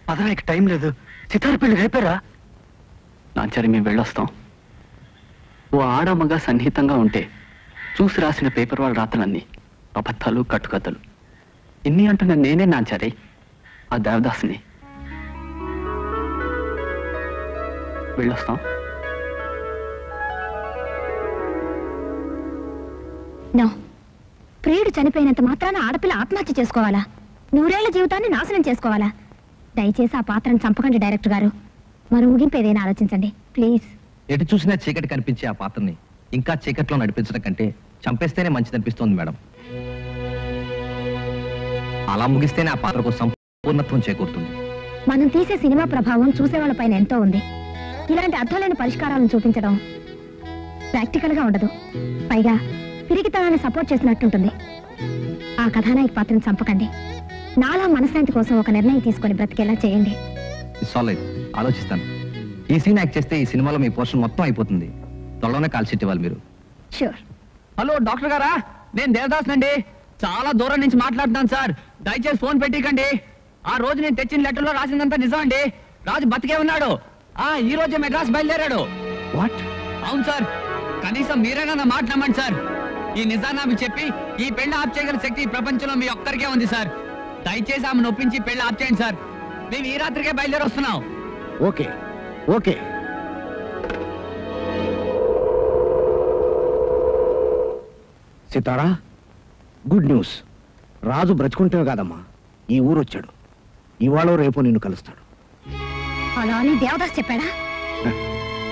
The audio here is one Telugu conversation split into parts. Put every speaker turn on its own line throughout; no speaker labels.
పదనానికి టైం లేదు. సితార పెళ్లి రేపారా?
నాంచారి మేము వెళ్ళొస్తాం. ఓ ఆడమగా సన్నిహితంగా ఉంటే చూసి రాసిన పేపర్ వాళ్ళ రాతలన్నీ అబద్ధాలు, కట్టుకథలు. ఇన్ని అంటున్నా నేనే నాంచారి, ఆ దేవదాస్ని. వెళ్ళొస్తాం.
నో, ప్రియుడు చనిపోయినంత మాత్రాన ఆడపిల్ల ఆత్మహత్య చేసుకోవాలా? 100 ఏళ్ల జీవితాన్ని నాశనం చేసుకోవాలా? దయచేసి ఆ పాత్రను చంపకండి డైరెక్టర్ గారు. మరో ముగింపు ఏదైనా ఆలోచించండి ప్లీజ్.
ఎటు చూసినా చీకటి కనిపించే ఆ పాత్రని ఇంకా చీకట్లో నడిపించడం కంటే చంపేస్తేనే మంచిది అనిపిస్తోంది మేడం. అలా ముగిస్తేనే ఆ పాత్రకు సంపూర్ణత్వం చేకూరుతుంది.
మనం తీసే సినిమా ప్రభావం చూసేవాళ్ళపైన ఎంతో ఉంది. ఇలాంటి అర్థాలైన పరిష్కారాలను చూపించడం ప్రాక్టికల్ గా ఉండదు. పైగా పిరికితనాన్ని సపోర్ట్ చేసినట్టుంటుంది. ఆ కథానాయక పాత్రను చంపకండి. నాలా మనశ్శాంతి కోసం ఒక నిర్ణయం తీసుకొని బ్రతికేలా చేయండి.
ఆలోచిస్తాను. ఈ సీన్ యాక్ట్ చేస్తే ఈ సినిమాలో మీ పోర్షన్ మొత్తం అయిపోతుంది. త్వరలోనే కాల్ షీట్ ఇవ్వాలి మీరు.
షూర్.
హలో డాక్టర్ గారా, నేను దేవదాస్ నండి. చాలా దూరం నుంచి మాట్లాడుతున్నాను సార్. దయచేసి ఫోన్ పెట్టికండి. ఆ రోజు నేను తెచ్చిన లెటర్లో రాసిందంతా నిజం అండి. రాజు బతికే ఉన్నాడు. ఈ రోజే మెడ్రాస్ బయలుదేరాడు.
వాట్?
అవును సార్. కనీసం మీరైనా నా మాట నమ్మండి సార్. ఈ నిజాన్ని ఆమె చెప్పి ఈ పెళ్లి ఆప్ చేయగల శక్తి ఈ ప్రపంచంలో మీ ఒక్కరికే ఉంది సార్. దయచేసి ఆమె నొప్పించి పెళ్లి ఆప్ చేయండి సార్. మేము ఈ రాత్రికే బయలుదేరి వస్తున్నాం.
Okay okay. Sitara, good news. Raju బ్రతుకుంటే కాదమ్మా ఈ ఊరు వచ్చాడు. ఇవాళ రేపు నిన్ను కలుస్తాడు.
అలా అని దేవదాస్ చెప్పాడా?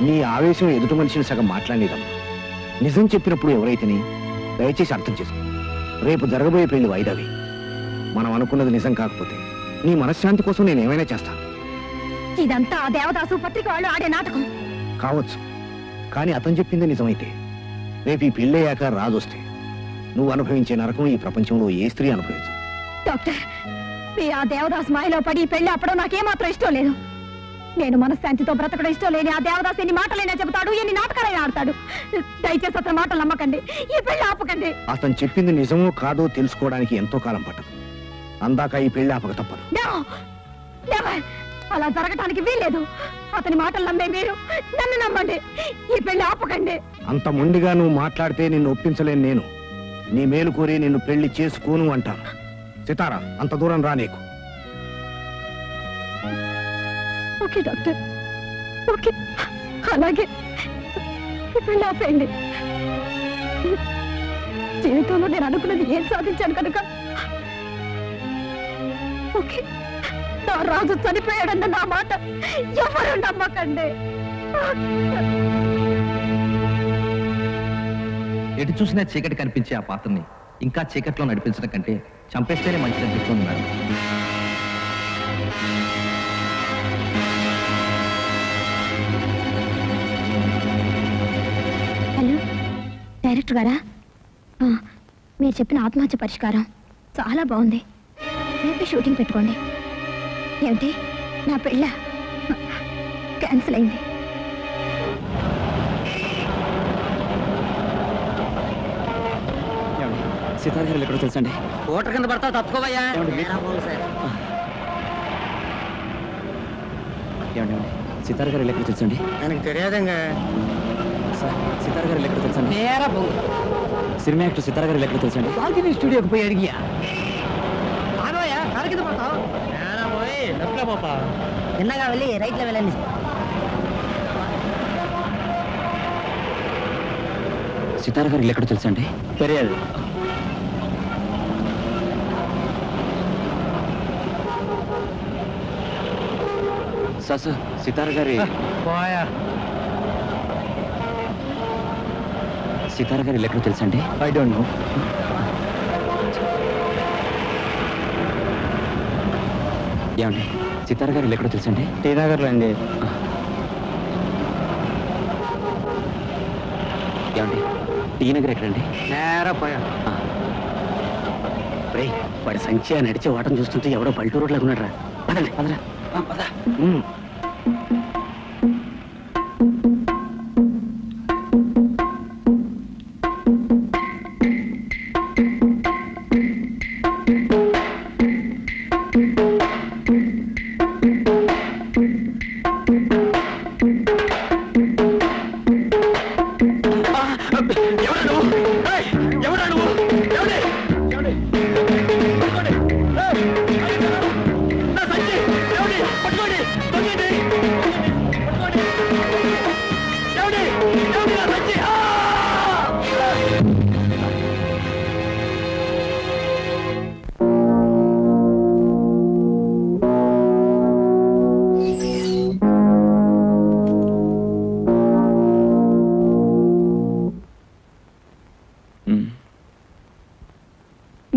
నీ ఆవేశం ఎదుటి మనిషిని సగం మాట్లాడేదమ్మా. నిజం చెప్పినప్పుడు ఎవరైతేనే దయచేసి అర్థం చేసుకో. రేపు జరగబోయే పెళ్లి వాయిదావి. మనం అనుకున్నది నిజం కాకపోతే నీ మనశ్శాంతి కోసం నేను ఏమైనా చేస్తాను.
ఇదంతా ఆ దేవదాసు పత్రిక వాళ్ళు ఆడే నాటకం
కావచ్చు, కానీ అతను చెప్పింది నిజమైతే రేపు ఈ పెళ్ళయ్యాక రాజు వస్తే నువ్వు అనుభవించే నరకం ఈ ప్రపంచంలో ఏ స్త్రీ అనుభవించు.
డాక్టర్, మీరు ఆ దేవదాస్ మాయలో పడి పెళ్లి అప్పడం నాకేమాత్రం ఇష్టం లేదు. నేను మనశ్శాంతితో బ్రతకడం ఇష్టం లేని ఆ దేవదాస్ ఎన్ని మాటలైనా చెబుతాడు, ఎన్ని నాటకాలైనా ఆడతాడు. దయచేసి అతని మాటలు నమ్మకండి, ఈ పెళ్లి ఆపకండి.
అతను చెప్పింది నిజమో కాదో తెలుసుకోవడానికి ఎంతో కాలం పట్టదు. అందాక ఈ పెళ్లి ఆపక తప్పదు.
అలా జరగటానికి వీల్లేదు. అతని మాటలు నమ్మే మీరు నన్ను నమ్మండి, ఈ పెళ్లి ఆపకండి.
అంత మొండిగా నువ్వు మాట్లాడితే నిన్ను ఒప్పించలేను. నేను నీ మేలు కోరి నిన్ను పెళ్లి చేసుకోను అంటాను. సితారా, అంత దూరం రా నీకు.
ఓకే డాక్టర్, ఓకే, అలాగే పెళ్లి ఆపేయండి. జీవితంలో నేను అనుకున్నది ఏం సాధించాను కనుక ఓకే. నా రాజు చనిపోయాడన్న నా మాట ఎవరు నమ్మకండి.
ఎటు చూసినా చీకటి కనిపించే ఆ పాత్రని ఇంకా చీకట్లో నడిపించడం కంటే చంపేస్తేనే మంచిది అనిపిస్తుంది మేడం.
హలో డైరెక్టర్ గారా, మీరు చెప్పిన ఆత్మహత్య పరిష్కారం చాలా బాగుంది. రేపే షూటింగ్ పెట్టుకోండి. ఏమిటి, నా పెళ్ళ క్యాన్సిల్ అయింది.
సితార్ గారు ఎక్కడో తెలుసండి.
ఓటర్ కింద పడతా తప్పుకోవయ్యా.
సితార్ గారు ఎక్కడ తెలుసండి?
எனக்கு தெரியாதுங்க
సార్. సితార్ గారు ఎక్కడ తెలుసండి? సినిమా యాక్టర్ సితార్ గారు ఎక్కడ తెలుసండి?
స్టూడియోకి పోయి అడిగియా. ఆగోయా, కారు కింద పడతావు. నేరా పోయి లెఫ్ట్లో పోపా. చిన్నగా వెళ్ళి రైట్లో వెళ్ళండి.
సితార్ గారు ఎక్కడ తెలుసండి?
తెలియదు.
సార్, సితార్ గారి
పోయా.
సితార్ గారు ఎక్కడ తెలుసండి?
I don't know.
ఏమండి, సితార్ గారు ఎక్కడ తెలుసండి?
టీ నగర్లో అండి.
ఏమండి, టీ నగర్ ఎక్కడండి?
నేరా పోయా.
వాడి సంఖ్య నడిచే వాటం చూస్తుంటే ఎవడో పల్లెటూరు రోడ్లాగా ఉన్నాడు. రా పదండి, పదరా.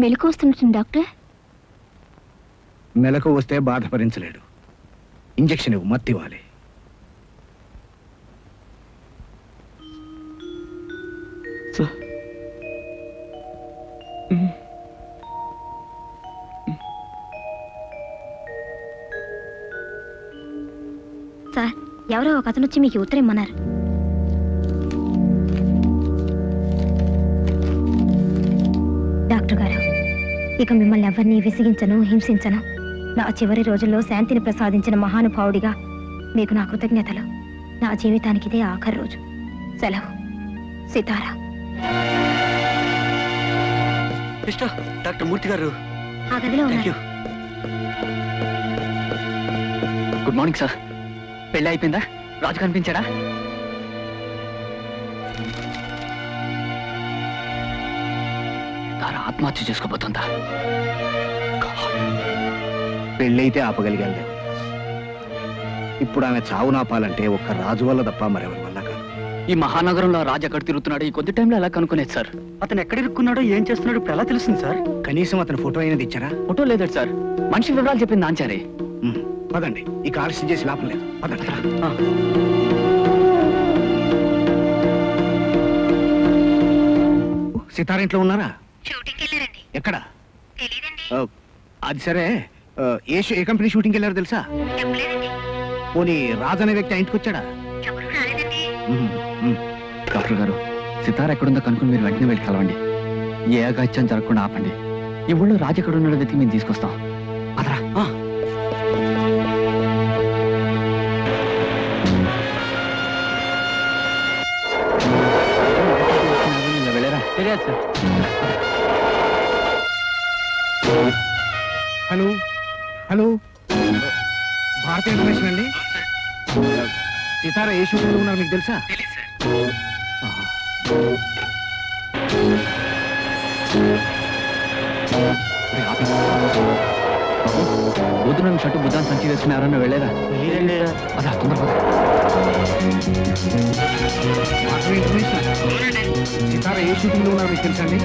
మెలకు వస్తున్నట్టుంది డాక్టర్.
మెలకు వస్తే బాధ భరించలేడు. ఇంజెక్షన్ ఇవ్వు, మత్తు ఇవ్వాలి.
సార్, ఎవరో ఒక అతను వచ్చి మీకు ఉత్తరం ఇమ్మన్నారు. డాక్టర్ గారు, ఇక మిమ్మల్ని ఎవరిని విసిగించను, హింసించను. నా చివరి రోజుల్లో శాంతిని ప్రసాదించిన మహానుభావుడిగా మీకు నా కృతజ్ఞతలు. నా జీవితానికి ఇదే ఆఖరి రోజు. సెలవు. సితారా.
డాక్టర్ మూర్తి గారు
ఆ గదిలో ఉన్నారు.
Good morning sir. పెళ్ళి అయిపోయిందా? రాజు కనిపించాడా? తార ఆత్మహత్య చేసుకోబోతుందా?
పెళ్ళైతే ఆపగలిగాను. ఇప్పుడు ఆమె చావు నాపాలంటే ఒక్క రాజు వల్ల తప్ప మరెవరి వల్ల కాదు.
ఈ మహానగరంలో రాజు ఎక్కడ తిరుగుతున్నాడు? ఈ కొద్ది టైంలో ఎలా కనుక్కునేది సార్? అతను ఎక్కడ ఇరుక్కున్నాడో, ఏం చేస్తున్నాడో ఇప్పుడు ఎలా తెలుస్తుంది సార్?
కనీసం అతని ఫోటో అయినది ఇచ్చారా?
ఫోటో లేదు సార్. మనిషి వివరాలు చెప్పింది నాంచారే.
పదండి, ఈ ఆలస్యం చేసి లాభం లేదు. పదండి. సితార ఇంట్లో ఉన్నారా? ఎక్కడ? అది సరే, ఏ కంపెనీ షూటింగ్కి వెళ్ళారో తెలుసా? పోనీ రాజు అనే వ్యక్తి ఆ ఇంటికి వచ్చాడా?
డాక్టర్ గారు, సితార ఎక్కడుందో కనుక్కుని మీరు వెంటనే వెళ్ళి కలవండి. ఏ అగాత్యం జరగకుండా ఆపండి. ఈ ఊళ్ళో రాజు ఎక్కడ ఉన్నాడో వెతికి మేము తీసుకొస్తాం. అదరా. వెళ్ళారా? తెలియదు సార్.
హలో హలో, భారతీయ ఇన్ఫర్మేషన్ అండి. సితార ఏ షూటింగ్లో ఉన్నారు మీకు తెలుసా?
బుద్ధున షట్టు బుద్ధాన్ని సంచి వేసుకున్నారని వెళ్ళేదా? అదా తొందరపడ.
సితార ఏ షూటింగ్లో ఉన్నారు మీకు తెలుసా అండి?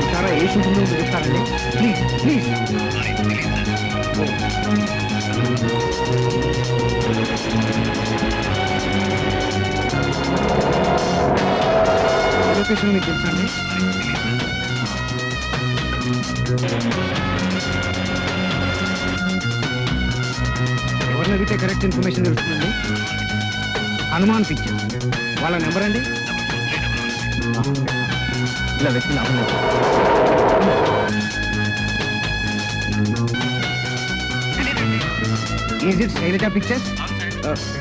సితార ఏ షూటింగ్లో ఉందో చెప్తారండి ప్లీజ్ ప్లీజ్. లొకేషన్ మీకు తెలుసా అండి? ఎవరిని అడిగితే కరెక్ట్ ఇన్ఫర్మేషన్ తెలుస్తుందండి? హనుమాన్ పిక్చర్ వాళ్ళ నెంబర్ అండి.
ఇలా వ్యక్తి లాభం లేదు.
Is it Shailaja pictures?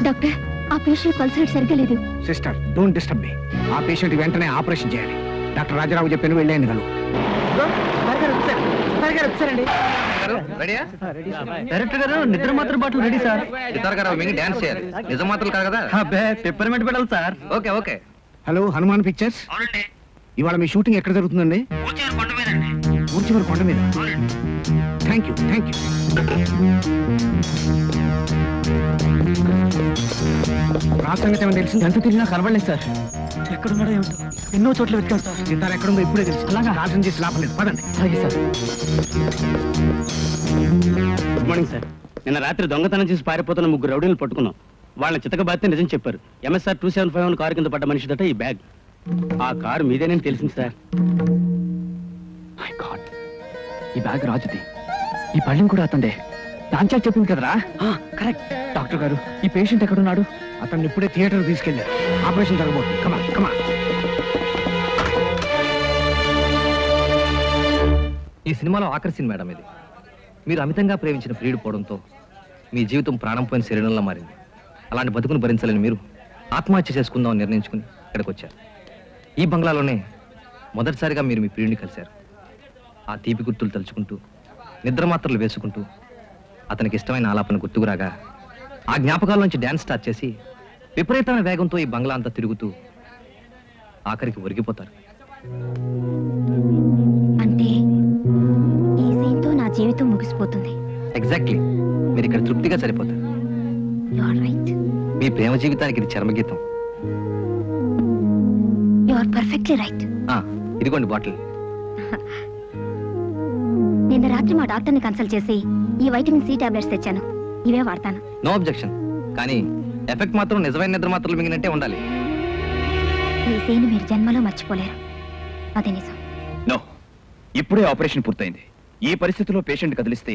Doctor, ఆ పేషెంట్ పల్స్ రేట్ సరిగ్గా లేదు.
Sister, don't disturb me. ఆ పేషెంట్ వెంటనే ఆపరేషన్ చేయాలి. డాక్టర్ రాజారావు చెప్పాను, వెళ్ళేయండి. గలు
డైరెక్టర్ గారు, నిద్ర మాత్రం బాటలు రెడీ సార్.
సితార గారు మీకు డాన్స్ చేయాలి. నిజం మాత్రం కాదు కదా?
పెప్పర్మెంట్ పెట్టాలి sir.
Okay okay.
Hello, Hanuman pictures. ఇవాళ మీ షూటింగ్ ఎక్కడ జరుగుతుందండి? ఊర్చివరి కొండ మీద. Thank you thank you. రాష్ట్రంగా ఏమైనా తెలిసింది?
ఎంత తిరిగినా కనబడలేదు సార్. ఎక్కడున్నాడో ఏమిటో, ఎన్నో చోట్ల వెతికాడు సార్.
సితార ఎక్కడుందో ఇప్పుడే తెలుసు. అలాగా ఆలోచన చేసి లాభం లేదు. పదండి.
అలాగే సార్.
Good morning sir. నిన్న రాత్రి దొంగతనం చేసి పారిపోతున్న 3 రౌడీలను పట్టుకున్నాం. వాళ్ళ చితకబాతే నిజం చెప్పారు. MSR 2751 కారు కింద పడ్డ మనిషిదట ఈ బ్యాగ్. ఆ కారు మీదేనని తెలిసింది సార్.
మై గాడ్, ఈ బ్యాగ్ రాజుది. ఈ పళ్ళెం కూడా అతందే. దాంచా చెప్పింది కదరా? కరెక్ట్. డాక్టర్ గారు, ఈ పేషెంట్ ఎక్కడున్నాడు?
అతన్ని ఇప్పుడే థియేటర్ తీసుకెళ్లారు. ఆపరేషన్ జరగబోతుంది. కమా కమా.
ఈ సినిమాలో ఆఖరి సీన్ మేడం ఇది. మీరు అమితంగా ప్రేమించిన ప్రియుడు పోవడంతో మీ జీవితం ప్రాణం పోయిన శరీరంలో మారింది. అలాంటి బతుకును భరించలేని మీరు ఆత్మహత్య చేసుకుందామని నిర్ణయించుకుని ఇక్కడికి వచ్చారు. ఈ బంగ్లాలోనే మొదటిసారిగా మీరు మీ ప్రియుడిని కలిశారు. ఆ తీపి గుర్తులు తలుచుకుంటూ, నిద్ర మాత్రలు వేసుకుంటూ, అతనికి ఇష్టమైన ఆలాపన గుర్తుకురాగా ఆ జ్ఞాపకాల నుంచి డ్యాన్స్ స్టార్ట్ చేసి విపరీతమైన వేగంతో ఈ బంగ్లా అంతా తిరుగుతూ ఆఖరికి ఒరిగిపోతారు.
అంటే ఈ సీన్తో నా జీవితం ముగిసిపోతుంది.
ఎగ్జాక్ట్లీ. మీరు ఇక్కడ తృప్తిగా సరిపోతారు.
You are right.
మీ ప్రేమ జీవితానికి ఇది చర్మగీతం.
You are perfectly right.
ఇదిగోండి బాటిల్.
నిన్న రాత్రి మా డాక్టర్ని కన్సల్ట్ చేసి ఈ వైటమిన్ సి టాబ్లెట్స్ తెచ్చాను. ఇవే వాడతాను.
No objection. కానీ ఎఫెక్ట్ మాత్రం నిజమైన నిద్ర మాత్రలు మింగినట్టే ఉండాలి.
ఈ సీన్ మీరు జన్మలో మర్చిపోలేరు. అదే నిజం.
నో, ఇప్పుడే ఆపరేషన్ పూర్తయింది. ఈ పరిస్థితిలో పేషెంట్ కదిలిస్తే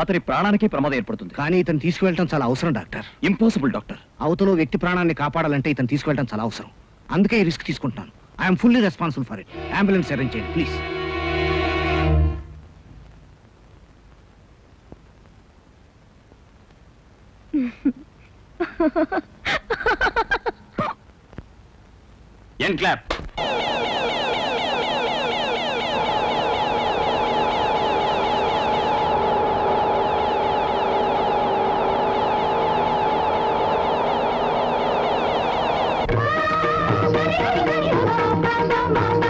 అతని ప్రాణానికి ప్రమాదం ఏర్పడుతుంది.
కానీ ఇతను తీసుకువెళ్ళటం చాలా అవసరం డాక్టర్.
Impossible doctor.
అవతలో వ్యక్తి ప్రాణాన్ని కాపాడాలంటే ఇతను తీసుకువెళ్ళటం చాలా అవసరం. అందుకే ఈ రిస్క్ తీసుకుంటున్నాను. I'm fully responsible for it. Ambulance arrange చేయండి ప్లీజ్.
ఎన్ క్లాప్.
Thank you.